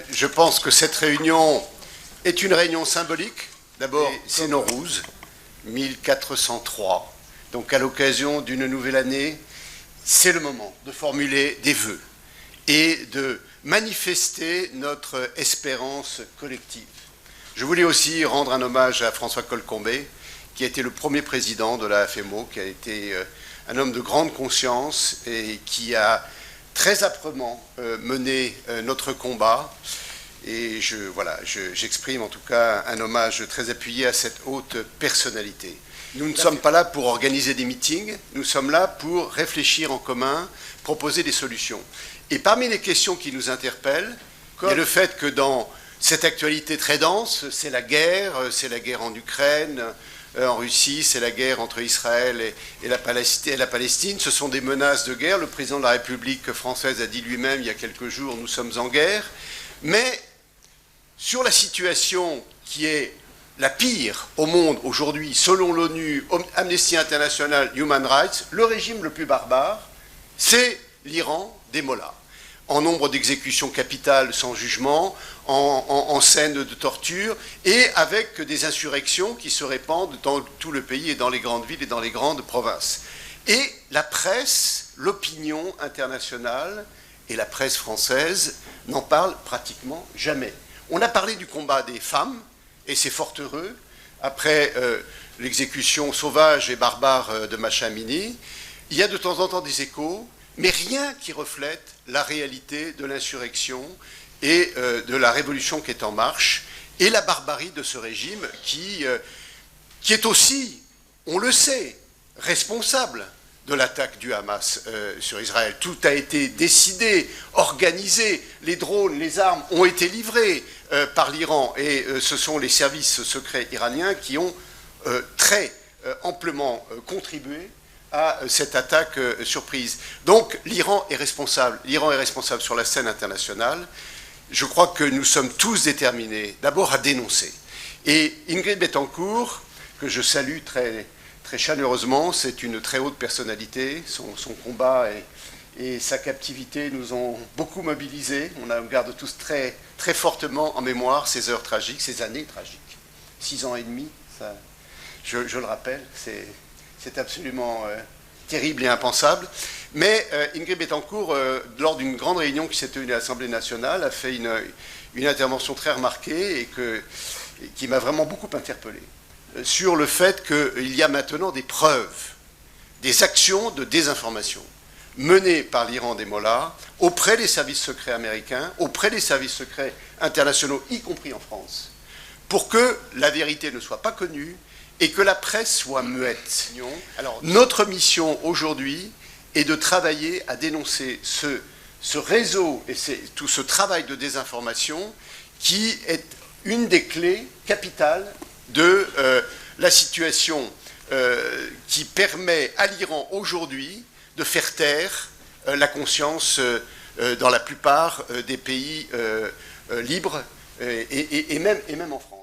Je pense que cette réunion est une réunion symbolique. D'abord, c'est Nowruz, 1403. Donc à l'occasion d'une nouvelle année, c'est le moment de formuler des vœux et de manifester notre espérance collective. Je voulais aussi rendre un hommage à François Colcombet, qui a été le premier président de la FMO, qui a été un homme de grande conscience et qui a très âprement mené notre combat. Et j'exprime en tout cas un hommage très appuyé à cette haute personnalité. Nous ne sommes pas là pour organiser des meetings, nous sommes là pour réfléchir en commun, proposer des solutions. Et parmi les questions qui nous interpellent, il y a le fait que dans cette actualité très dense, c'est la guerre en Ukraine, en Russie, c'est la guerre entre Israël et la Palestine. Ce sont des menaces de guerre. Le président de la République française a dit lui-même il y a quelques jours, nous sommes en guerre. Mais sur la situation qui est la pire au monde aujourd'hui, selon l'ONU, Amnesty International, Human Rights, le régime le plus barbare, c'est l'Iran des mollahs. En nombre d'exécutions capitales sans jugement, en scènes de torture, et avec des insurrections qui se répandent dans tout le pays et dans les grandes villes et dans les grandes provinces. Et la presse, l'opinion internationale et la presse française n'en parlent pratiquement jamais. On a parlé du combat des femmes, et c'est fort heureux, après l'exécution sauvage et barbare de Mahsa Amini. Il y a de temps en temps des échos, mais rien qui reflète la réalité de l'insurrection et de la révolution qui est en marche, et la barbarie de ce régime qui est aussi, on le sait, responsable de l'attaque du Hamas sur Israël. Tout a été décidé, organisé, les drones, les armes ont été livrés par l'Iran, et ce sont les services secrets iraniens qui ont très amplement contribué à cette attaque surprise. Donc l'Iran est responsable sur la scène internationale. Je crois que nous sommes tous déterminés d'abord à dénoncer. Et Ingrid Betancourt, que je salue très chaleureusement, c'est une très haute personnalité. Son combat et sa captivité nous ont beaucoup mobilisés. On garde tous très fortement en mémoire ces heures tragiques, ces années tragiques. 6 ans et demi, ça, je le rappelle, c'est absolument terrible et impensable. Mais Ingrid Betancourt, lors d'une grande réunion qui s'est tenue à l'Assemblée nationale, a fait une intervention très remarquée et qui m'a vraiment beaucoup interpellé sur le fait qu'il y a maintenant des preuves, des actions de désinformation menées par l'Iran des mollahs auprès des services secrets américains, auprès des services secrets internationaux, y compris en France, pour que la vérité ne soit pas connue et que la presse soit muette. Alors, notre mission aujourd'hui est de travailler à dénoncer ce réseau et tout ce travail de désinformation qui est une des clés capitales de la situation qui permet à l'Iran aujourd'hui de faire taire la conscience dans la plupart des pays libres et même en France.